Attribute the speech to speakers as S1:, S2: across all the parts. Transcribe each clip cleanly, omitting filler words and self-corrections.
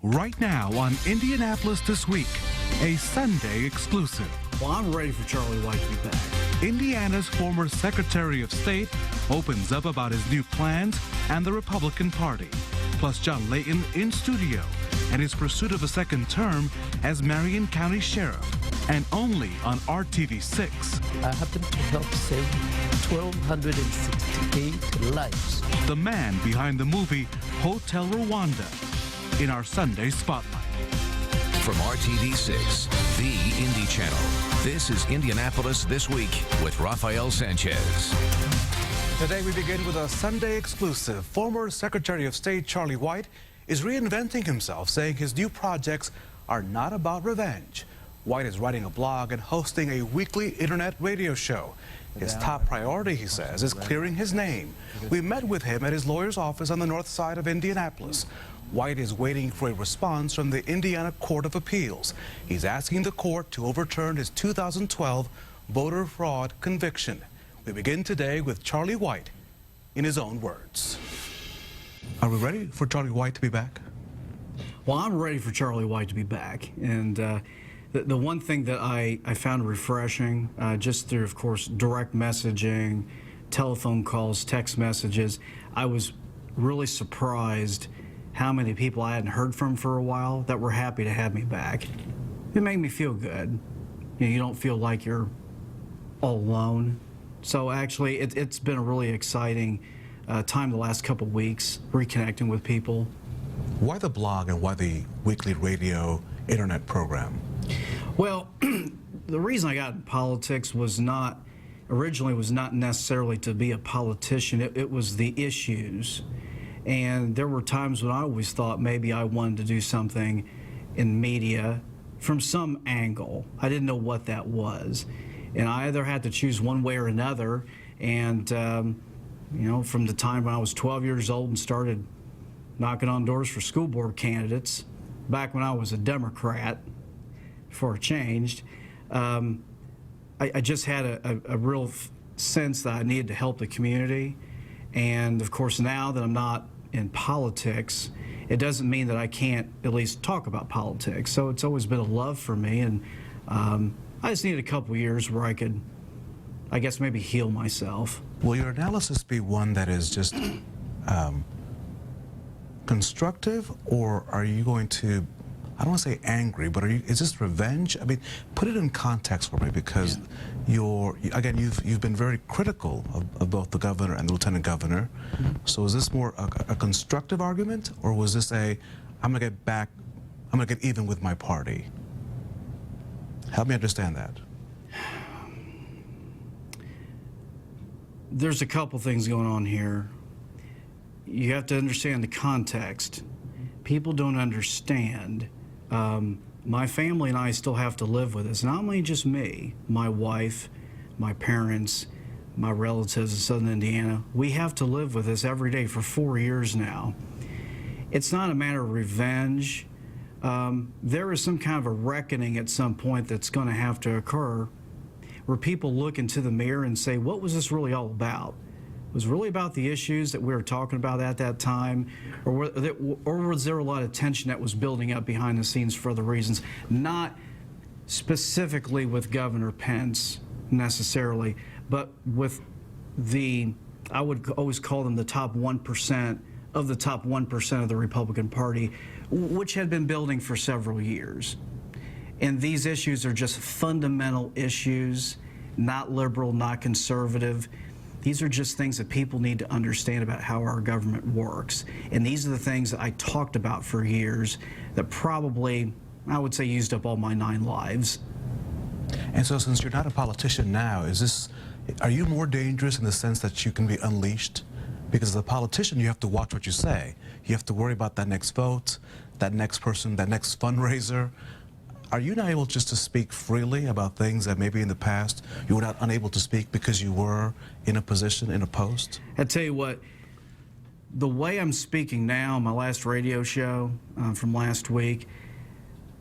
S1: right now on Indianapolis This Week, a Sunday exclusive.
S2: Well, I'm ready for Charlie White to be back.
S1: Indiana's former Secretary of State opens up about his new plans and the Republican Party. Plus, John Layton in studio and his pursuit of a second term as Marion County Sheriff. And only on RTV6.
S3: I happen to help save 1,268 lives.
S1: The man behind the movie Hotel Rwanda in our Sunday Spotlight.
S4: From RTV6, the Indy Channel, this is Indianapolis This Week with Rafael Sanchez.
S1: Today we begin with a Sunday exclusive. Former Secretary of State Charlie White is reinventing himself, saying his new projects are not about revenge. White is writing a blog and hosting a weekly internet radio show. His top priority, he says, is clearing his name. We met with him at his lawyer's office on the north side of Indianapolis. White is waiting for a response from the Indiana Court of Appeals. He's asking the court to overturn his 2012 voter fraud conviction. We begin today with Charlie White in his own words. Are we ready for Charlie White to be back?
S2: Well, I'm ready for Charlie White to be back. And the one thing that I found refreshing, just through, of course, direct messaging, telephone calls, text messages, I was really surprised how many people I hadn't heard from for a while that were happy to have me back. It made me feel good. You don't feel like you're all alone. So actually, it's been a really exciting time the last couple of weeks, reconnecting with people.
S1: Why the blog and why the weekly radio internet program?
S2: Well, the reason I got in politics originally was not necessarily to be a politician. It was the issues. And there were times when I always thought maybe I wanted to do something in media from some angle. I didn't know what that was. And I either had to choose one way or another. And, you know, from the time when I was 12 years old and started knocking on doors for school board candidates, back when I was a Democrat, before it changed, I just had a real sense that I needed to help the community. And of course, now that I'm not in politics, it doesn't mean that I can't at least talk about politics. So it's always been a love for me, and I just needed a couple years where I could, I guess, maybe heal myself.
S1: Will your analysis be one that is just constructive, or are you going to, I don't want to say angry, but is this revenge? I mean, put it in context for me, because you've been very critical of both the governor and the lieutenant governor. Mm-hmm. So is this more a constructive argument, or was this I'm going to get back, I'm going to get even with my party? Help me understand that.
S2: There's a couple things going on here. You have to understand the context. People don't understand. My family and I still have to live with this. Not only just me, my wife, my parents, my relatives in Southern Indiana. We have to live with this every day for 4 years now. It's not a matter of revenge. There is some kind of a reckoning at some point that's going to have to occur, where people look into the mirror and say, what was this really all about? Was really about the issues that we were talking about at that time, or was there a lot of tension that was building up behind the scenes for other reasons? Not specifically with Governor Pence necessarily, but with I would always call them the top 1% of the top 1% of the Republican Party, which had been building for several years. And these issues are just fundamental issues, not liberal, not conservative. These are just things that people need to understand about how our government works. And these are the things that I talked about for years that probably, I would say, used up all my 9 lives.
S1: And so since you're not a politician now, are you more dangerous in the sense that you can be unleashed? Because as a politician, you have to watch what you say. You have to worry about that next vote, that next person, that next fundraiser. Are you not able just to speak freely about things that maybe in the past you were not unable to speak because you were in a position, in a post?
S2: I tell you what, the way I'm speaking now, my last radio show from last week,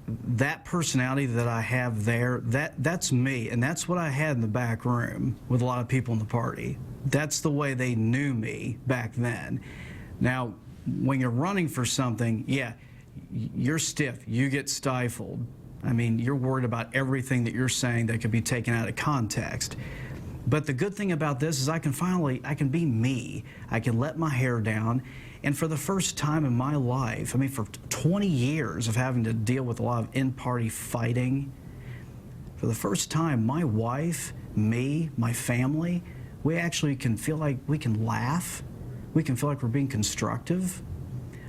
S2: that personality that I have there, that's me, and that's what I had in the back room with a lot of people in the party. That's the way they knew me back then. Now, when you're running for something, yeah, you're stiff. You get stifled. I mean, you're worried about everything that you're saying that could be taken out of context. But the good thing about this is I can be me. I can let my hair down. And for the first time in my life, I mean, for 20 years of having to deal with a lot of in-party fighting, for the first time, my wife, me, my family, we actually can feel like we can laugh. We can feel like we're being constructive.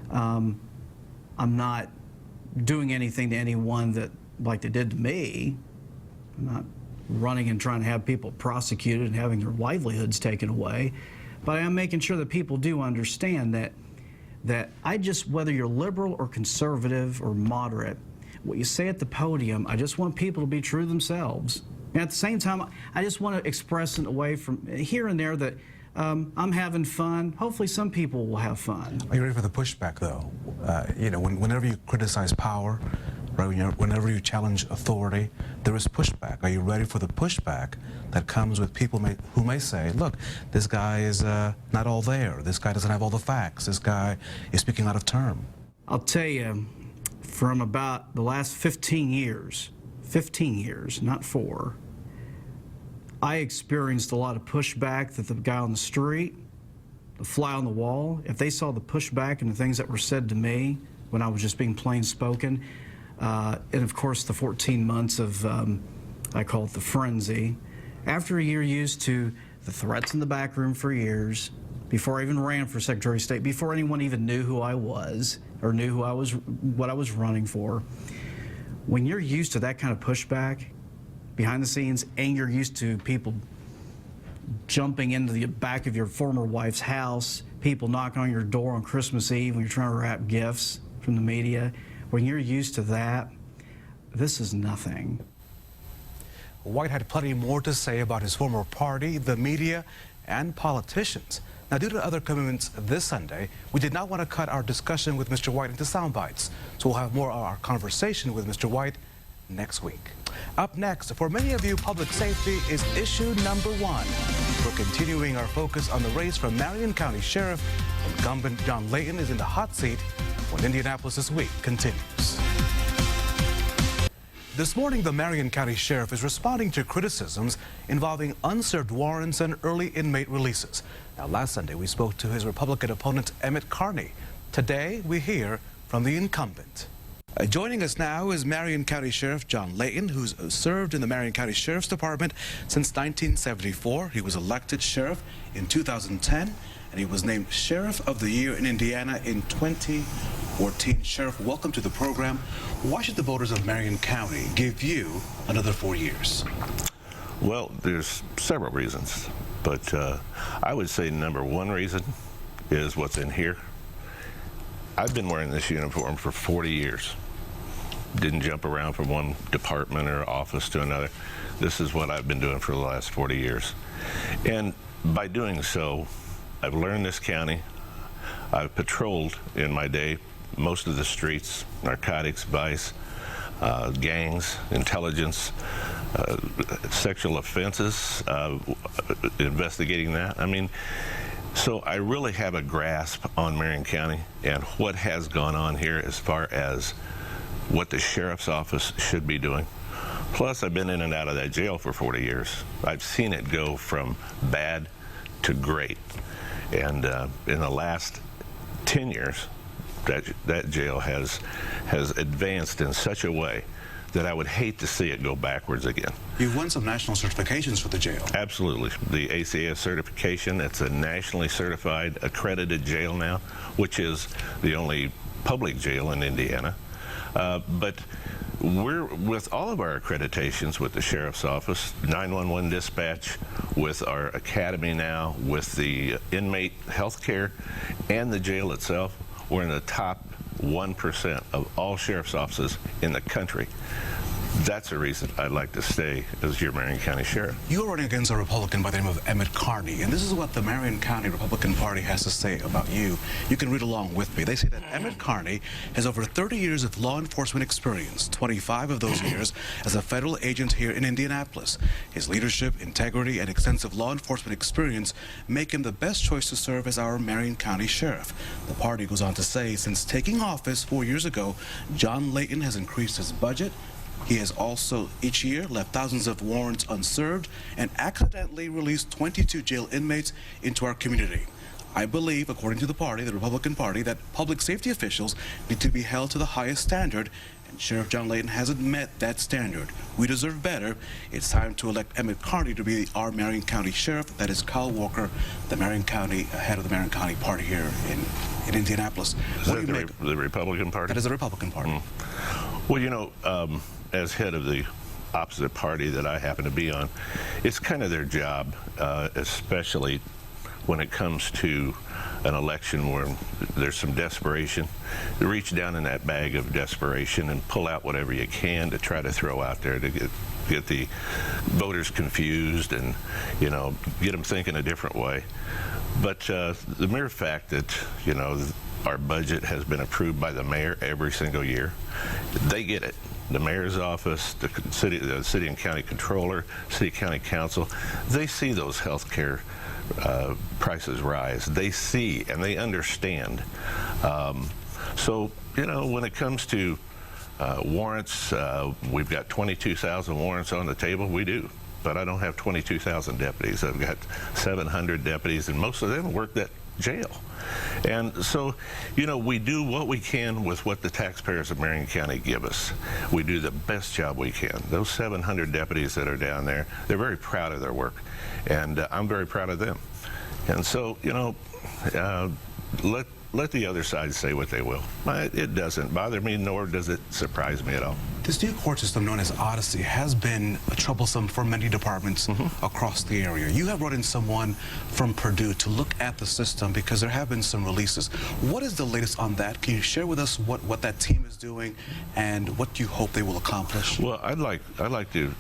S2: I'm not doing anything to anyone that like they did to me. I'm not running and trying to have people prosecuted and having their livelihoods taken away. But I am making sure that people do understand that I just, whether you're liberal or conservative or moderate, what you say at the podium, I just want people to be true to themselves. And at the same time, I just want to express in a way from here and there that I'm having fun. Hopefully some people will have fun.
S1: Are you ready for the pushback, though? Whenever you criticize power, right, whenever you challenge authority, there is pushback. Are you ready for the pushback that comes with people who may say, look, this guy is not all there. This guy doesn't have all the facts. This guy is speaking out of term.
S2: I'll tell you, from about the last 15 years, not 4, I experienced a lot of pushback that the guy on the street, the fly on the wall, if they saw the pushback and the things that were said to me when I was just being plain spoken, and of course the 14 months of, I call it the frenzy, after a year used to the threats in the back room for years, before I even ran for Secretary of State, before anyone even knew who I was or knew what I was running for, when you're used to that kind of pushback behind the scenes, and you're used to people jumping into the back of your former wife's house, people knocking on your door on Christmas Eve when you're trying to wrap gifts from the media, when you're used to that, this is nothing.
S1: White had plenty more to say about his former party, the media, and politicians. Now, due to other commitments this Sunday, we did not want to cut our discussion with Mr. White into sound bites. So we'll have more of our conversation with Mr. White next week. Up next, for many of you, public safety is issue number 1. We're continuing our focus on the race for Marion County Sheriff. Incumbent John Layton is in the hot seat when Indianapolis This Week continues. This morning, the Marion County Sheriff is responding to criticisms involving unserved warrants and early inmate releases. Now, last Sunday, we spoke to his Republican opponent, Emmett Carney. Today, we hear from the incumbent. Joining us now is Marion County Sheriff John Layton, who's served in the Marion County Sheriff's Department since 1974. He was elected sheriff in 2010, and he was named Sheriff of the Year in Indiana in 2014. Sheriff, welcome to the program. Why should the voters of Marion County give you another 4 years?
S5: Well, there's several reasons, but I would say number 1 reason is what's in here. I've been wearing this uniform for 40 years. Didn't jump around from one department or office to another. This is what I've been doing for the last 40 years. And by doing so, I've learned this county. I've patrolled in my day most of the streets, narcotics, vice, gangs, intelligence, sexual offenses, investigating that. I mean, so I really have a grasp on Marion County and what has gone on here as far as what the sheriff's office should be doing. Plus, I've been in and out of that jail for 40 years. I've seen it go from bad to great. And in the last 10 years, that jail has advanced in such a way that I would hate to see it go backwards again.
S1: You've won some national certifications for the jail.
S5: Absolutely. The ACS certification, it's a nationally certified, accredited jail now, which is the only public jail in Indiana. But we're, with all of our accreditations with the Sheriff's Office, 911 dispatch, with our academy now, with the inmate health care, and the jail itself, we're in the top 1% of all sheriff's offices in the country. that's a reason I'd like to stay as your Marion County Sheriff.
S1: You are running against a Republican by the name of Emmett Carney, and this is what the Marion County Republican Party has to say about you. You can read along with me. They say that Emmett Carney has over 30 years of law enforcement experience, 25 of those years as a federal agent here in Indianapolis. His leadership, integrity, and extensive law enforcement experience make him the best choice to serve as our Marion County Sheriff. The party goes on to say, since taking office 4 years ago, John Layton has increased his budget. He has also each year left thousands of warrants unserved and accidentally released 22 jail inmates into our community. I believe, according to the party, the Republican Party, that public safety officials need to be held to the highest standard, and Sheriff John Layton hasn't met that standard. We deserve better. It's time to elect Emmett Carney to be our Marion County Sheriff. That is Kyle Walker, the Marion County head of the Marion County Party here in Indianapolis.
S5: Is that the Republican Party?
S1: That is the Republican Party.
S5: Well, you know, as head of the opposite party that I happen to be on, it's kind of their job, especially when it comes to an election where there's some desperation, to reach down in that bag of desperation and pull out whatever you can to try to throw out there to get the voters confused and, you know, get them thinking a different way. But the mere fact that, you know, our budget has been approved by the mayor every single year, they get it. The mayor's office, the city and county controller, city county council, they see those health care prices rise. They see and they understand. So, you know, when it comes to warrants, we've got 22,000 warrants on the table. We do. But I don't have 22,000 deputies. I've got 700 deputies, and most of them work that jail. And so, you know, we do what we can with what the taxpayers of Marion County give us. We do the best job we can. Those 700 deputies that are down there, they're very proud of their work, and I'm very proud of them. And so, you know, let the other side say what they will. It doesn't bother me, nor does it surprise me at all.
S1: This new court system known as Odyssey has been troublesome for many departments across the area. You have brought in someone from Purdue to look at the system because there have been some releases. What is the latest on that? Can you share with us what that team is doing and what you hope they will accomplish?
S5: Well, I'd like to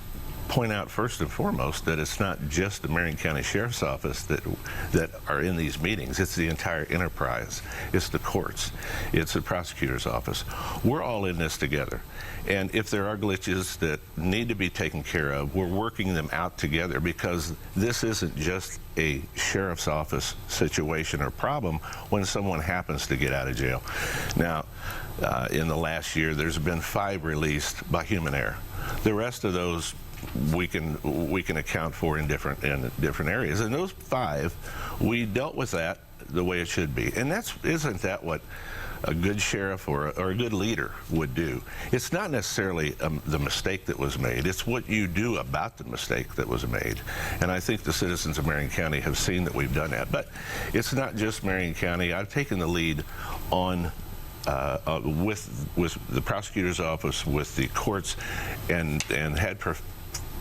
S5: point out first and foremost that it's not just the Marion County Sheriff's Office that are in these meetings. It's the entire enterprise. It's the courts. It's the prosecutor's office. We're all in this together. And if there are glitches that need to be taken care of, we're working them out together, because this isn't just a sheriff's office situation or problem when someone happens to get out of jail. Now, in the last year, there's been 5 released by human error. The rest of those we can account for in different areas, and those 5, we dealt with that the way it should be. And isn't that what a good sheriff or a good leader would do? It's not necessarily the mistake that was made. It's what you do about the mistake that was made. And I think the citizens of Marion County have seen that we've done that. But it's not just Marion County. I've taken the lead on with the prosecutor's office, with the courts, and had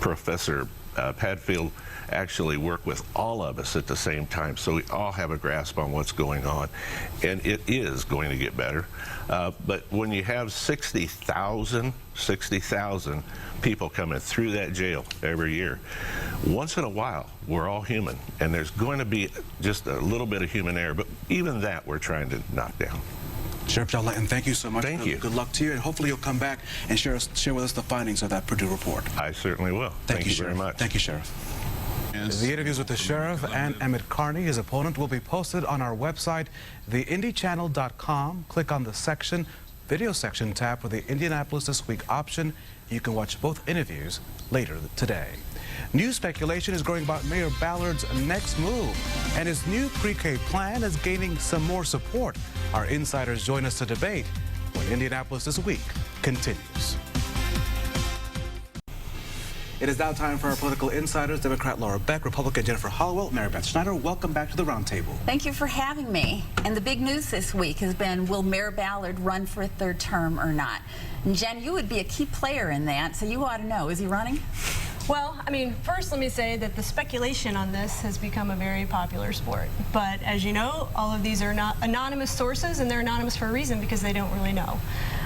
S5: Professor Padfield actually work with all of us at the same time, so we all have a grasp on what's going on, and it is going to get better. But when you have 60,000 people coming through that jail every year, once in a while, we're all human, and there's going to be just a little bit of human error, but even that we're trying to knock down.
S1: Sheriff John Layton, thank you so much.
S5: Thank you.
S1: Good luck to you, and hopefully you'll come back and share with us the findings of that Purdue report.
S5: I certainly will. Thank you very much.
S1: Thank you, Sheriff. The interviews with the sheriff and Emmett Carney, his opponent, will be posted on our website, theindychannel.com. Click on the video section tab for the Indianapolis This Week option. You can watch both interviews later today. New speculation is growing about Mayor Ballard's next move, and his new pre-K plan is gaining some more support. Our insiders join us to debate when Indianapolis This Week continues. It is now time for our political insiders, Democrat Laura Beck, Republican Jennifer Hollowell, Mary Beth Schneider. Welcome back to the roundtable.
S6: Thank you for having me. And the big news this week has been, will Mayor Ballard run for a 3rd term or not? And Jen, you would be a key player in that, so you ought to know. Is he running?
S7: Well, I mean, first let me say that the speculation on this has become a very popular sport. But as you know, all of these are not anonymous sources, and they're anonymous for a reason, because they don't really know.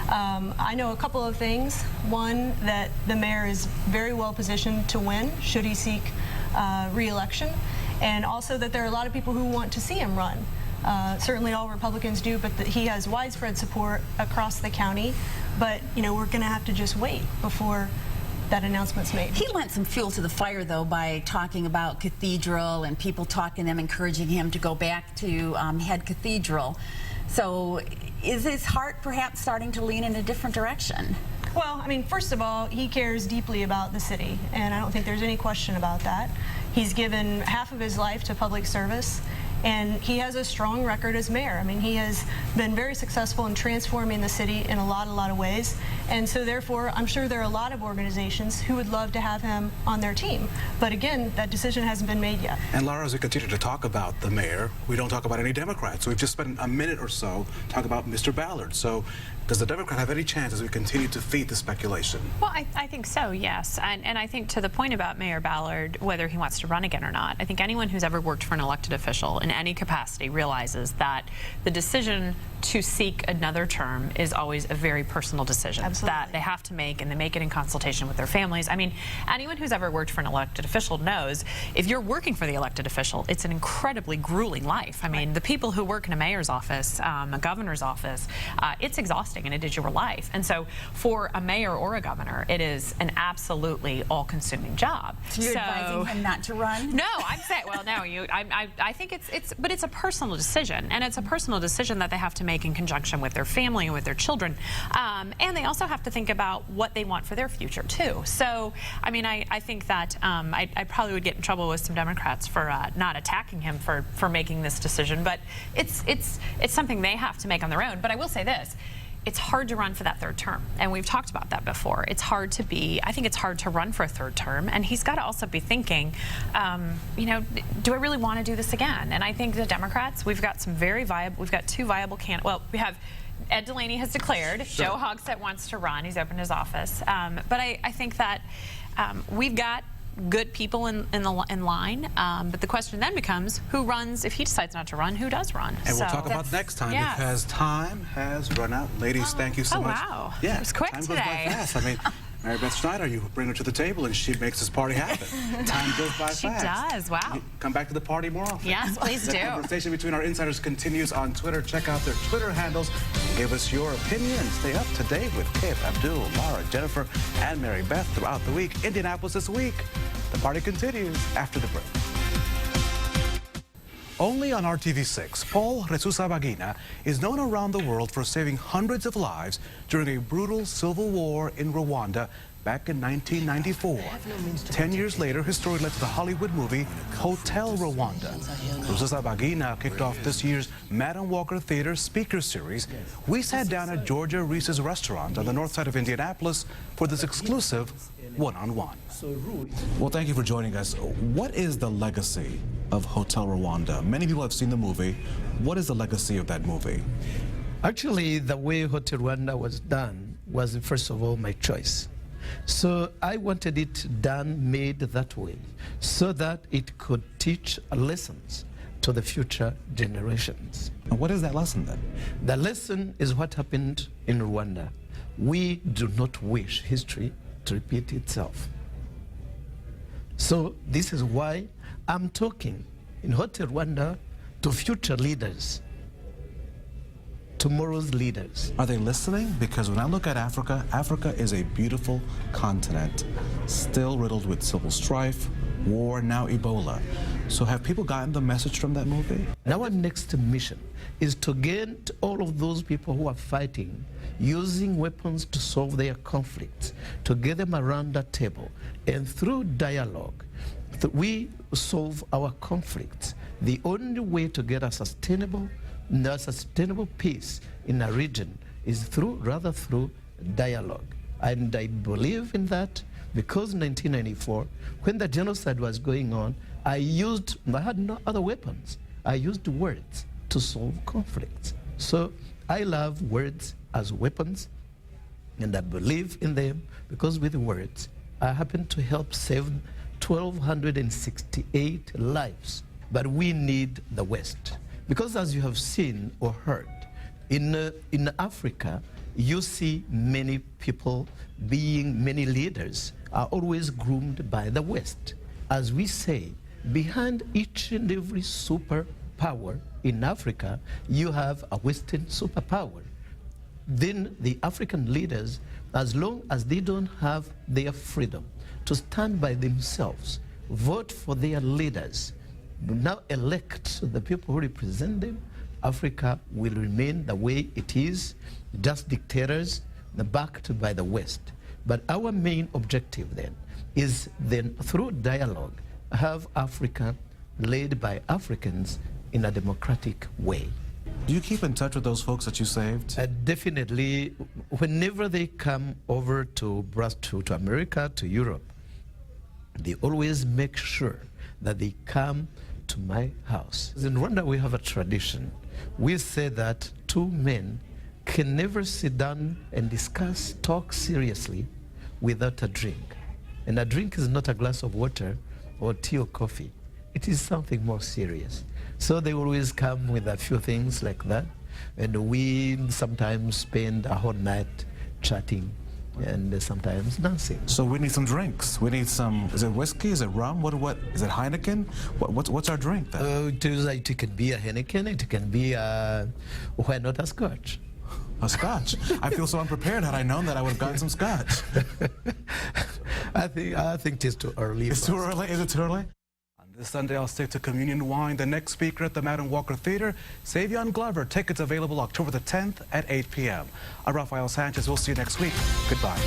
S7: I know a couple of things. One, that the mayor is very well positioned to win should he seek re-election, and also that there are a lot of people who want to see him run. Certainly all Republicans do, but that he has widespread support across the county. But, you know, we're going to have to just wait before that announcement's made.
S6: He lent some fuel to the fire, though, by talking about Cathedral and people talking to him, encouraging him to go back to head Cathedral. So is his heart perhaps starting to lean in a different direction?
S7: Well, I mean, first of all, he cares deeply about the city, and I don't think there's any question about that. He's given half of his life to public service, and he has a strong record as mayor. I mean, he has been very successful in transforming the city in a lot of ways. And so therefore, I'm sure there are a lot of organizations who would love to have him on their team. But again, that decision hasn't been made yet.
S1: And Laura, as we continue to talk about the mayor, we don't talk about any Democrats. So we've just spent a minute or so talking about Mr. Ballard. So does the Democrat have any chance as we continue to feed the speculation?
S8: Well, I think so, yes. And I think to the point about Mayor Ballard, whether he wants to run again or not, I think anyone who's ever worked for an elected official in any capacity realizes that the decision to seek another term is always a very personal decision.
S7: Absolutely.
S8: That they have to make, and they make it in consultation with their families. I mean, anyone who's ever worked for an elected official knows if you're working for the elected official, it's an incredibly grueling life. I mean, the people who work in a mayor's office, a governor's office, it's exhausting, and it is your life. And so for a mayor or a governor, it is an absolutely all-consuming job.
S6: So you're advising him not to run?
S8: No, I'm saying, well, no, I think but it's a personal decision, and it's a personal decision that they have to make in conjunction with their family and with their children. And they also have to think about what they want for their future, too. So, I mean, I think that I probably would get in trouble with some Democrats for not attacking him for making this decision, but it's something they have to make on their own. But I will say this. It's hard to run for that third term, and we've talked about that before. It's hard to I think it's hard to run for a third term, and he's got to also be thinking, you know, do I really want to do this again? And I think the Democrats, we've got two viable candidates. Well, we have Ed Delaney has declared.
S1: Sure.
S8: Joe Hogsett wants to run. He's opened his office. But I think that we've got good people in line, but the question then becomes who runs. If he decides not to run, who does run?
S1: And we'll talk about next time,
S8: yeah.
S1: because time has run out. Ladies, thank you so much.
S8: Wow.
S1: Yeah,
S8: It was quick
S1: time
S8: today.
S1: goes by fast. I mean, Mary Beth Schneider, you bring her to the table and she makes this party happen. Time goes by fast.
S8: She does, wow.
S1: You come back to the party more often.
S8: Yes, please
S1: The
S8: do.
S1: conversation between our insiders continues on Twitter. Check out their Twitter handles and give us your opinion and stay up to date with Kip, Abdul, Laura, Jennifer, and Mary Beth throughout the week. Indianapolis this week. The party continues after the break. Only on RTV6, Paul Rusesabagina is known around the world for saving hundreds of lives during a brutal civil war in Rwanda back in 1994. 10 years later, his story led to the Hollywood movie Hotel Rwanda. Rusesabagina kicked off this year's Madam Walker Theater Speaker Series. We sat down at Georgia Reese's restaurant on the north side of Indianapolis for this exclusive one-on-one. Well, thank you for joining us. What is the legacy of Hotel Rwanda? Many people have seen the movie. What is the legacy of that movie?
S3: Actually, the way Hotel Rwanda was done was, first of all, my choice. So I wanted it done, made that way, so that it could teach lessons to the future generations.
S1: And what is that lesson then?
S3: The lesson is what happened in Rwanda. We do not wish history to repeat itself. So this is why I'm talking in Hotel Rwanda to future leaders, tomorrow's leaders.
S1: Are they listening? Because when I look at Africa, Africa is a beautiful continent, still riddled with civil strife, war, now Ebola. So have people gotten the message from that movie?
S3: Our next mission is to get all of those people who are fighting, using weapons to solve their conflicts, to get them around that table. And through dialogue, we solve our conflicts. The only way to get a sustainable peace in a region is through dialogue. And I believe in that because in 1994, when the genocide was going on, I had no other weapons. I used words to solve conflicts. So I love words as weapons, and I believe in them because with words, I happen to help save 1,268 lives. But we need the West. Because as you have seen or heard, in Africa, you see many people many leaders are always groomed by the West. As we say, behind each and every superpower in Africa, you have a Western superpower. Then the African leaders, as long as they don't have their freedom to stand by themselves, vote for their leaders, now elect the people who represent them, Africa will remain the way it is, just dictators backed by the West. But our main objective then is then through dialogue, have Africa led by Africans in a democratic way.
S1: Do you keep in touch with those folks that you saved?
S3: Definitely. Whenever they come over to America, to Europe, they always make sure that they come to my house. In Rwanda, we have a tradition. We say that two men can never sit down and discuss, talk seriously without a drink. And a drink is not a glass of water or tea or coffee. It is something more serious. So they always come with a few things like that. And we sometimes spend a whole night chatting and sometimes dancing.
S1: So we need some drinks. We need some, is it whiskey? Is it rum? What is it Heineken? What's our drink then?
S3: It can be a Heineken, it can be why not a scotch?
S1: A scotch? I feel so unprepared. Had I known that, I would have gotten some scotch.
S3: I think it is too early.
S1: It's too early? Is it too early? On this Sunday, I'll stick to communion wine. The next speaker at the Marion Walker Theater, Savion Glover. Tickets available October the 10th at 8 p.m. I'm Rafael Sanchez. We'll see you next week. Goodbye.